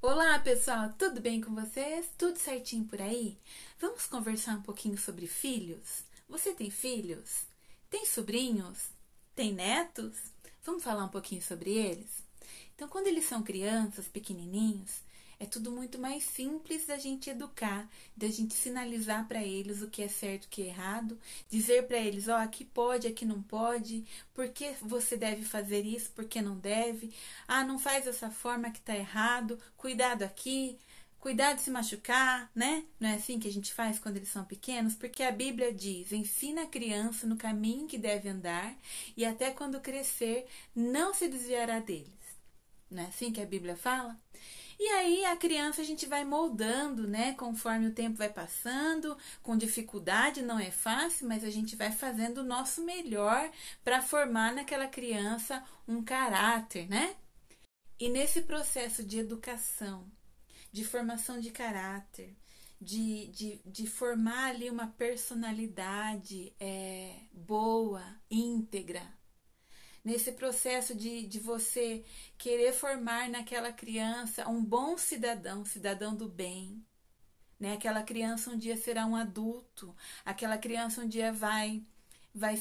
Olá, pessoal, tudo bem com vocês? Tudo certinho por aí? Vamos conversar um pouquinho sobre filhos? Você tem filhos? Tem sobrinhos? Tem netos? Vamos falar um pouquinho sobre eles? Então, quando eles são crianças, pequenininhos, é tudo muito mais simples da gente educar, da gente sinalizar para eles o que é certo e o que é errado, dizer para eles, ó, aqui pode, aqui não pode, por que você deve fazer isso, por que não deve, ah, não faz dessa forma que tá errado, cuidado aqui, cuidado de se machucar, né? Não é assim que a gente faz quando eles são pequenos? Porque a Bíblia diz, ensina a criança no caminho que deve andar e até quando crescer não se desviará deles. Não é assim que a Bíblia fala? E aí a criança a gente vai moldando, né? Conforme o tempo vai passando, com dificuldade, não é fácil, mas a gente vai fazendo o nosso melhor para formar naquela criança um caráter, né? E nesse processo de educação, de formação de caráter, de formar ali uma personalidade boa, íntegra, nesse processo de você querer formar naquela criança um bom cidadão, cidadão do bem, né? Aquela criança um dia será um adulto, aquela criança um dia vai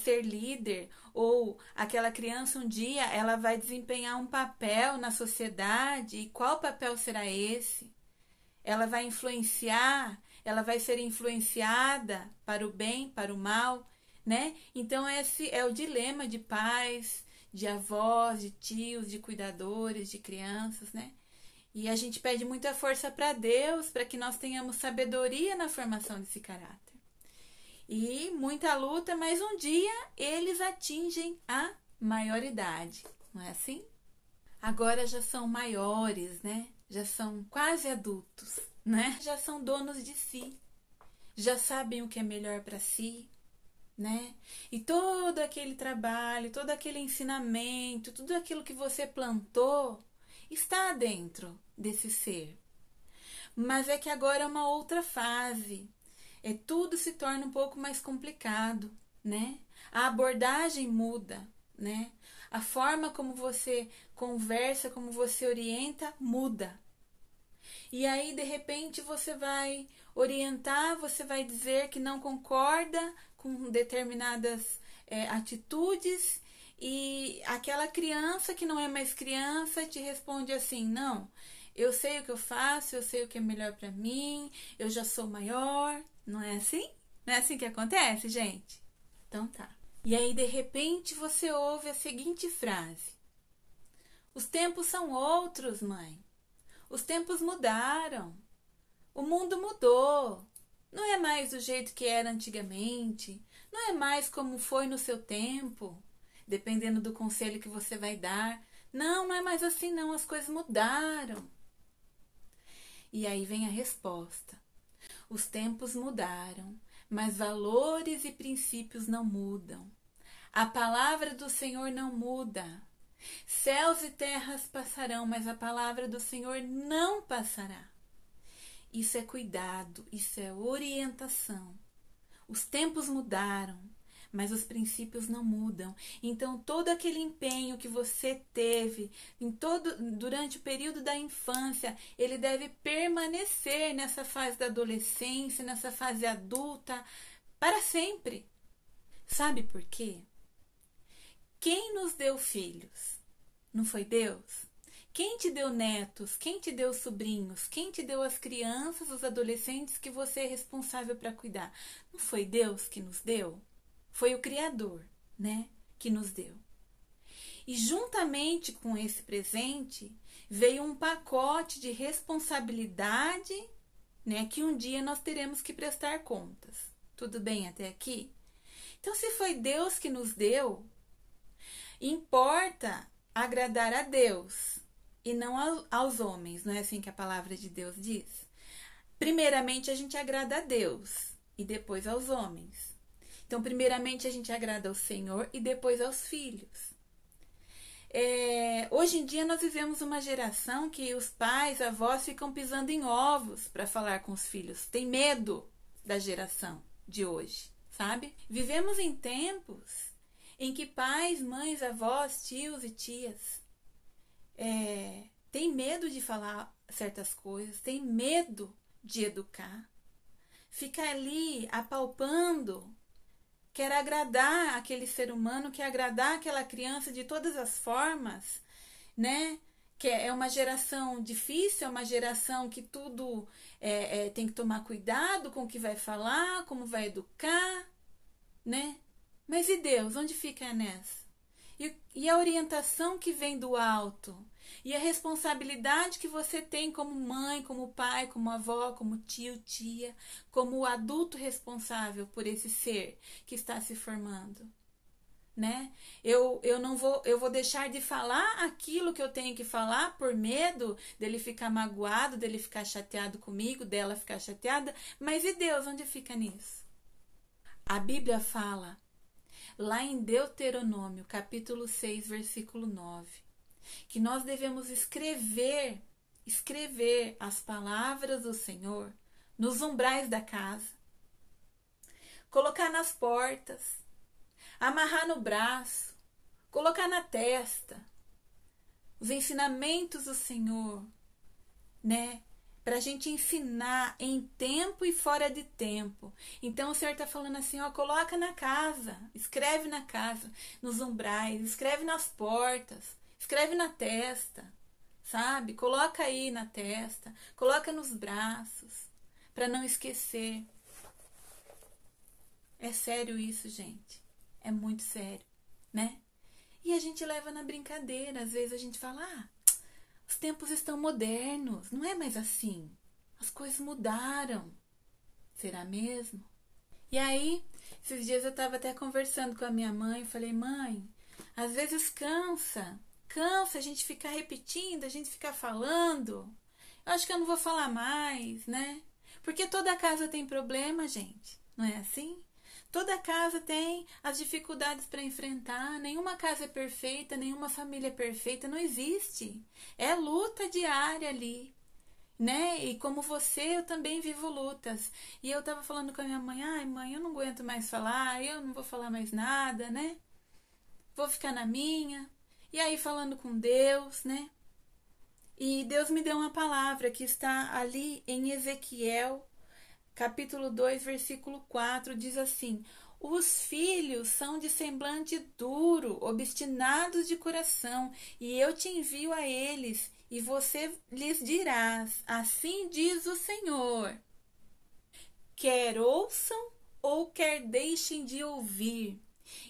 ser líder, ou aquela criança um dia ela vai desempenhar um papel na sociedade, e qual papel será esse? Ela vai influenciar, ela vai ser influenciada para o bem, para o mal, né? Então esse é o dilema de pais, de avós, de tios, de cuidadores, de crianças, né? E a gente pede muita força para Deus, para que nós tenhamos sabedoria na formação desse caráter. E muita luta, mas um dia eles atingem a maioridade, não é assim? Agora já são maiores, né? Já são quase adultos, né? Já são donos de si, já sabem o que é melhor para si, né? E todo aquele trabalho, todo aquele ensinamento, tudo aquilo que você plantou está dentro desse ser. Mas é que agora é uma outra fase. Tudo se torna um pouco mais complicado, né? A abordagem muda, né? A forma como você conversa, como você orienta, muda. E aí, de repente, você vai orientar, você vai dizer que não concorda com determinadas atitudes, e aquela criança que não é mais criança te responde assim: não, eu sei o que eu faço, eu sei o que é melhor para mim, eu já sou maior. Não é assim? Não é assim que acontece, gente? Então tá. E aí, de repente, você ouve a seguinte frase: os tempos são outros, mãe. Os tempos mudaram. O mundo mudou. Não é mais do jeito que era antigamente. Não é mais como foi no seu tempo, dependendo do conselho que você vai dar. Não, não é mais assim não, as coisas mudaram. E aí vem a resposta. Os tempos mudaram, mas valores e princípios não mudam. A palavra do Senhor não muda. Céus e terras passarão, mas a palavra do Senhor não passará. Isso é cuidado, isso é orientação. Os tempos mudaram, mas os princípios não mudam. Então, todo aquele empenho que você teve durante o período da infância, ele deve permanecer nessa fase da adolescência, nessa fase adulta, para sempre. Sabe por quê? Quem nos deu filhos? Não foi Deus? Quem te deu netos? Quem te deu sobrinhos? Quem te deu as crianças, os adolescentes que você é responsável para cuidar? Não foi Deus que nos deu? Foi o Criador, né, que nos deu. E juntamente com esse presente veio um pacote de responsabilidade, né, que um dia nós teremos que prestar contas. Tudo bem até aqui? Então, se foi Deus que nos deu, importa agradar a Deus e não aos homens, não é assim que a palavra de Deus diz? Primeiramente a gente agrada a Deus e depois aos homens. Então, primeiramente a gente agrada ao Senhor e depois aos filhos. Hoje em dia nós vivemos uma geração que os pais, avós ficam pisando em ovos para falar com os filhos. Tem medo da geração de hoje, sabe? Vivemos em tempos em que pais, mães, avós, tios e tias têm medo de falar certas coisas, tem medo de educar, fica ali apalpando, quer agradar aquele ser humano, quer agradar aquela criança de todas as formas, né? Que é uma geração difícil, é uma geração que tudo tem que tomar cuidado com o que vai falar, como vai educar, né? Mas e Deus, onde fica nessa? E a orientação que vem do alto? E a responsabilidade que você tem como mãe, como pai, como avó, como tio, tia, como adulto responsável por esse ser que está se formando, né? Eu não vou, eu vou deixar de falar aquilo que eu tenho que falar por medo dele ficar magoado, dele ficar chateado comigo, dela ficar chateada, mas e Deus, onde fica nisso? A Bíblia fala lá em Deuteronômio, capítulo 6, versículo 9, que nós devemos escrever as palavras do Senhor nos umbrais da casa, colocar nas portas, amarrar no braço, colocar na testa, os ensinamentos do Senhor, né? Para a gente ensinar em tempo e fora de tempo. Então o Senhor está falando assim, ó, coloca na casa, escreve na casa, nos umbrais, escreve nas portas, escreve na testa, sabe? Coloca aí na testa, coloca nos braços, para não esquecer. É sério isso, gente. É muito sério, né? E a gente leva na brincadeira. Às vezes a gente fala, os tempos estão modernos, não é mais assim. As coisas mudaram. Será mesmo? E aí, esses dias eu estava até conversando com a minha mãe, falei, mãe, às vezes cansa a gente ficar repetindo, a gente ficar falando. Eu acho que eu não vou falar mais, né? Porque toda casa tem problema, gente, não é assim? Toda casa tem as dificuldades para enfrentar. Nenhuma casa é perfeita, nenhuma família é perfeita, não existe. É luta diária ali, né? E como você, eu também vivo lutas. E eu tava falando com a minha mãe, ai mãe, eu não aguento mais falar, eu não vou falar mais nada, né? Vou ficar na minha. E aí falando com Deus, né? E Deus me deu uma palavra que está ali em Ezequiel, capítulo 2, versículo 4, diz assim: os filhos são de semblante duro, obstinados de coração, e eu te envio a eles, e você lhes dirás: assim diz o Senhor. Quer ouçam ou quer deixem de ouvir.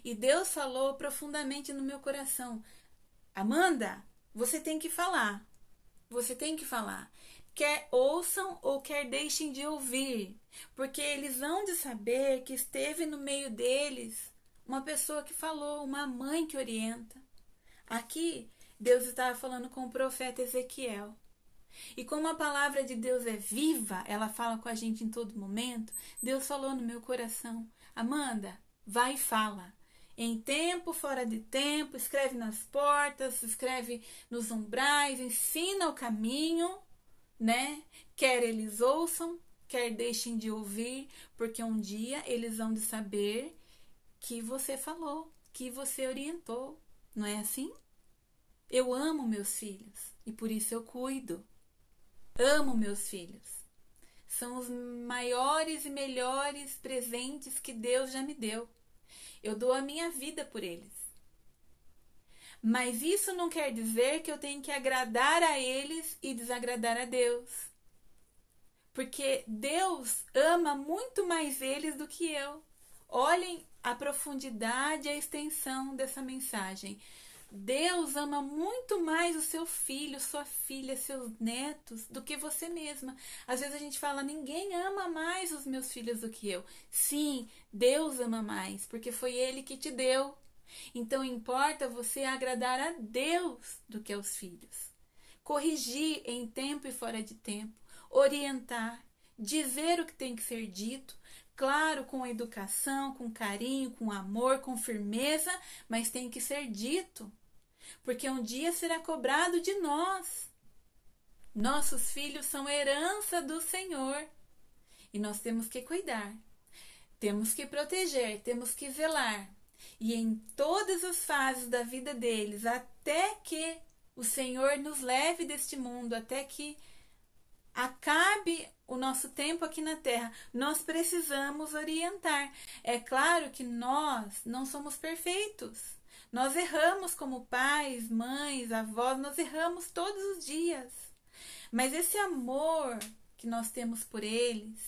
E Deus falou profundamente no meu coração: Amanda, você tem que falar. Você tem que falar. Quer ouçam ou quer deixem de ouvir, porque eles hão de saber que esteve no meio deles uma pessoa que falou, uma mãe que orienta. Aqui, Deus estava falando com o profeta Ezequiel. E como a palavra de Deus é viva, ela fala com a gente em todo momento, Deus falou no meu coração: Amanda, vai e fala. Em tempo, fora de tempo, escreve nas portas, escreve nos umbrais, ensina o caminho, né? Quer eles ouçam, quer deixem de ouvir, porque um dia eles vão de saber que você falou, que você orientou, não é assim? Eu amo meus filhos e por isso eu cuido. Amo meus filhos. São os maiores e melhores presentes que Deus já me deu. Eu dou a minha vida por eles. Mas isso não quer dizer que eu tenho que agradar a eles e desagradar a Deus. Porque Deus ama muito mais eles do que eu. Olhem a profundidade e a extensão dessa mensagem. Deus ama muito mais o seu filho, sua filha, seus netos do que você mesma. Às vezes a gente fala, ninguém ama mais os meus filhos do que eu. Sim, Deus ama mais, porque foi Ele que te deu. Então importa você agradar a Deus do que aos filhos. Corrigir em tempo e fora de tempo, orientar, dizer o que tem que ser dito, claro, com educação, com carinho, com amor, com firmeza, mas tem que ser dito. Porque um dia será cobrado de nós. Nossos filhos são herança do Senhor. E nós temos que cuidar, temos que proteger, temos que zelar. E em todas as fases da vida deles, até que o Senhor nos leve deste mundo, até que acabe o nosso tempo aqui na Terra, nós precisamos orientar. É claro que nós não somos perfeitos. Nós erramos como pais, mães, avós, nós erramos todos os dias. Mas esse amor que nós temos por eles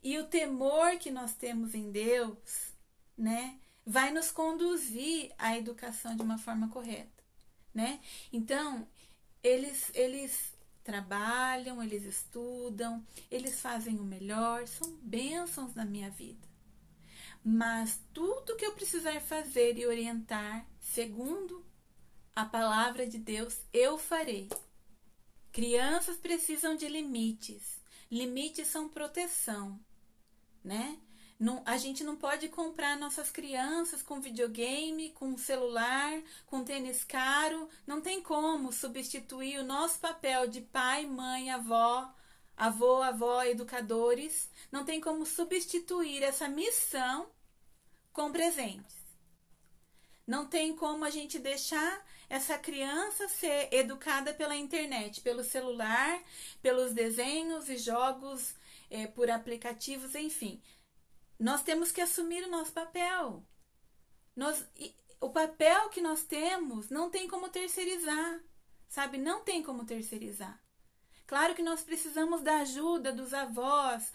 e o temor que nós temos em Deus, né, vai nos conduzir à educação de uma forma correta, né? Então, eles trabalham, eles estudam, eles fazem o melhor, são bênçãos na minha vida. Mas tudo que eu precisar fazer e orientar, segundo a palavra de Deus, eu farei. Crianças precisam de limites. Limites são proteção, né? Não, a gente não pode comprar nossas crianças com videogame, com celular, com tênis caro. Não tem como substituir o nosso papel de pai, mãe, avó, educadores. Não tem como substituir essa missão com presentes. Não tem como a gente deixar essa criança ser educada pela internet, pelo celular, pelos desenhos e jogos, por aplicativos, enfim. Nós temos que assumir o nosso papel. O papel que nós temos não tem como terceirizar, sabe? Não tem como terceirizar. Claro que nós precisamos da ajuda dos avós,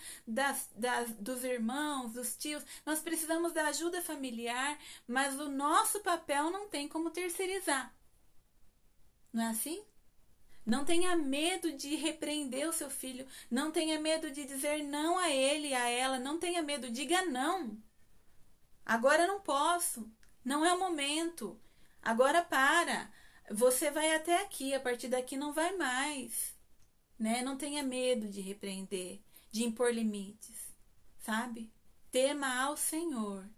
dos irmãos, dos tios. Nós precisamos da ajuda familiar, mas o nosso papel não tem como terceirizar. Não é assim? Não tenha medo de repreender o seu filho. Não tenha medo de dizer não a ele, a ela. Não tenha medo. Diga não. Agora não posso. Não é o momento. Agora para. Você vai até aqui. A partir daqui não vai mais. Né? Não tenha medo de repreender, de impor limites. Sabe? Tema ao Senhor.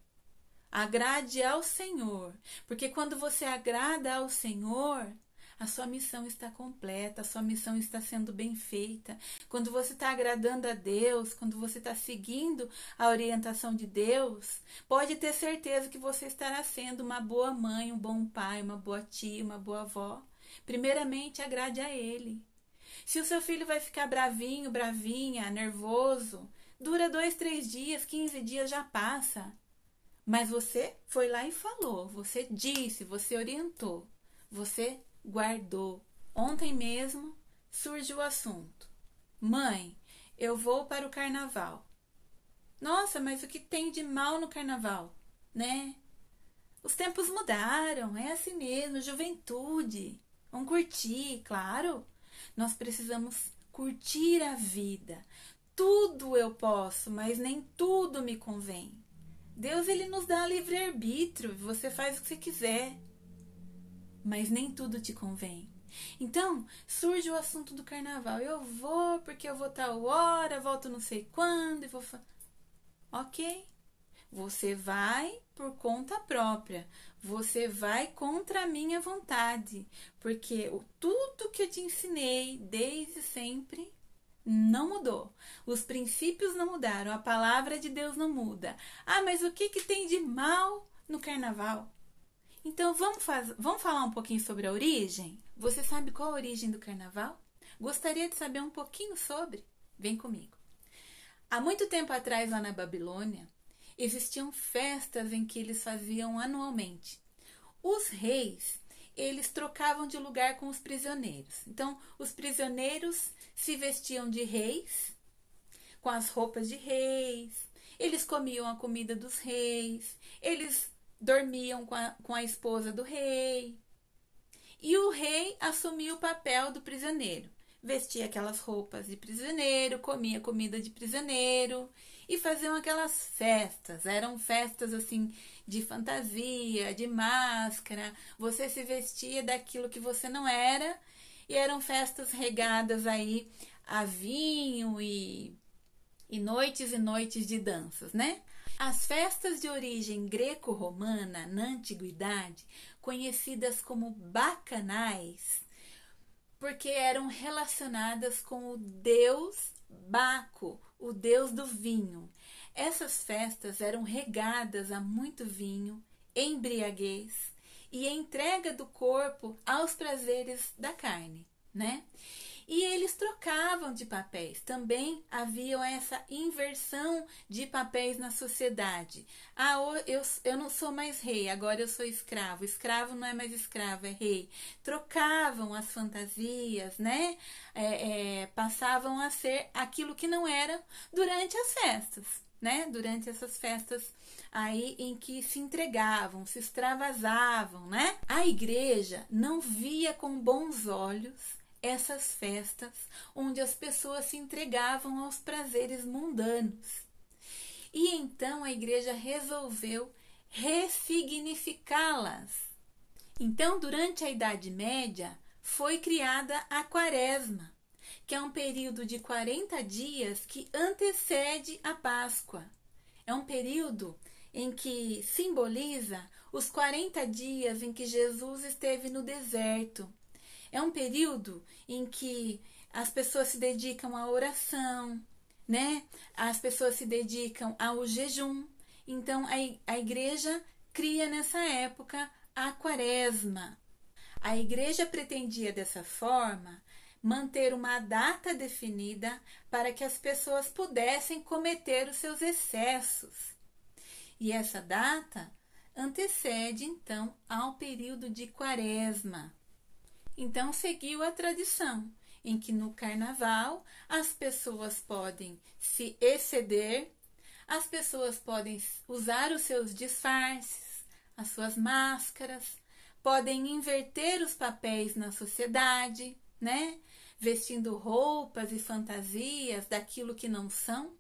Agrade ao Senhor. Porque quando você agrada ao Senhor, a sua missão está completa, a sua missão está sendo bem feita. Quando você está agradando a Deus, quando você está seguindo a orientação de Deus, pode ter certeza que você estará sendo uma boa mãe, um bom pai, uma boa tia, uma boa avó. Primeiramente, agrade a Ele. Se o seu filho vai ficar bravinho, bravinha, nervoso, dura 2, 3 dias, 15 dias já passa. Mas você foi lá e falou, você disse, você orientou, você guardou. Ontem mesmo surge o assunto. Mãe, eu vou para o carnaval. Nossa, mas o que tem de mal no carnaval, né? Os tempos mudaram, é assim mesmo, juventude. Vamos curtir, claro. Nós precisamos curtir a vida. Tudo eu posso, mas nem tudo me convém. Deus, ele nos dá livre-arbítrio, você faz o que você quiser. Mas nem tudo te convém. Então, surge o assunto do carnaval. Eu vou porque eu vou tal hora, volto não sei quando. Ok. Você vai por conta própria. Você vai contra a minha vontade. Porque tudo que eu te ensinei desde sempre não mudou. Os princípios não mudaram. A palavra de Deus não muda. Ah, mas o que tem de mal no carnaval? Então, vamos falar um pouquinho sobre a origem? Você sabe qual a origem do carnaval? Gostaria de saber um pouquinho sobre? Vem comigo. Há muito tempo atrás, lá na Babilônia, existiam festas em que eles faziam anualmente. Os reis, eles trocavam de lugar com os prisioneiros. Então, os prisioneiros se vestiam de reis, com as roupas de reis, eles comiam a comida dos reis, eles dormiam com a esposa do rei. E o rei assumia o papel do prisioneiro. Vestia aquelas roupas de prisioneiro, comia comida de prisioneiro e faziam aquelas festas. Eram festas assim de fantasia, de máscara. Você se vestia daquilo que você não era e eram festas regadas aí a vinho e noites de danças, né? As festas de origem greco-romana na antiguidade, conhecidas como bacanais, porque eram relacionadas com o deus Baco, o deus do vinho. Essas festas eram regadas a muito vinho, embriaguez e entrega do corpo aos prazeres da carne, né? E eles trocavam de papéis. Também havia essa inversão de papéis na sociedade. Ah, eu não sou mais rei, agora eu sou escravo. Escravo não é mais escravo, é rei. Trocavam as fantasias, né? Passavam a ser aquilo que não eram durante as festas, né? Durante essas festas aí em que se entregavam, se extravasavam, né? A igreja não via com bons olhos essas festas onde as pessoas se entregavam aos prazeres mundanos. E então a igreja resolveu ressignificá-las. Então, durante a Idade Média, foi criada a Quaresma, que é um período de 40 dias que antecede a Páscoa. É um período em que simboliza os 40 dias em que Jesus esteve no deserto. É um período em que as pessoas se dedicam à oração, né? As pessoas se dedicam ao jejum. Então, a igreja cria nessa época a Quaresma. A igreja pretendia, dessa forma, manter uma data definida para que as pessoas pudessem cometer os seus excessos. E essa data antecede, então, ao período de Quaresma. Então, seguiu a tradição, em que no carnaval as pessoas podem se exceder, as pessoas podem usar os seus disfarces, as suas máscaras, podem inverter os papéis na sociedade, né? Vestindo roupas e fantasias daquilo que não são.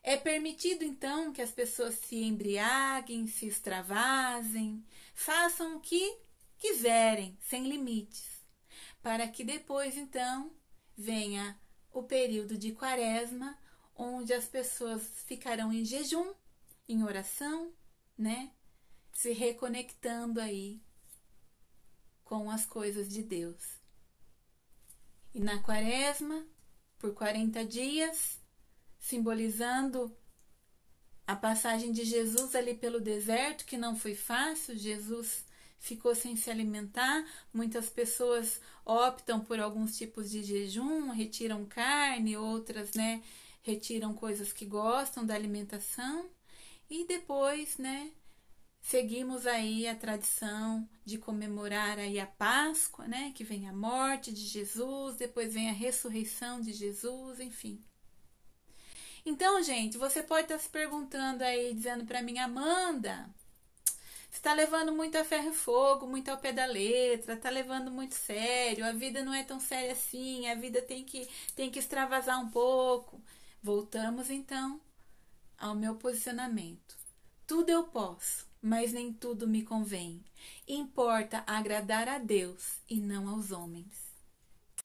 É permitido, então, que as pessoas se embriaguem, se extravasem, façam o que quiserem, sem limites, para que depois, então, venha o período de Quaresma, onde as pessoas ficarão em jejum, em oração, né? Se reconectando aí com as coisas de Deus. E na Quaresma, por 40 dias, simbolizando a passagem de Jesus ali pelo deserto, que não foi fácil, Jesus ficou sem se alimentar. Muitas pessoas optam por alguns tipos de jejum, retiram carne, outras, né, retiram coisas que gostam da alimentação. E depois, né, seguimos aí a tradição de comemorar aí a Páscoa, né, que vem a morte de Jesus, depois vem a ressurreição de Jesus, enfim. Então, gente, você pode estar se perguntando aí, dizendo para mim, Amanda, você está levando muito a ferro e fogo, muito ao pé da letra, está levando muito sério, a vida não é tão séria assim, a vida tem que extravasar um pouco. Voltamos, então, ao meu posicionamento. Tudo eu posso, mas nem tudo me convém. Importa agradar a Deus e não aos homens.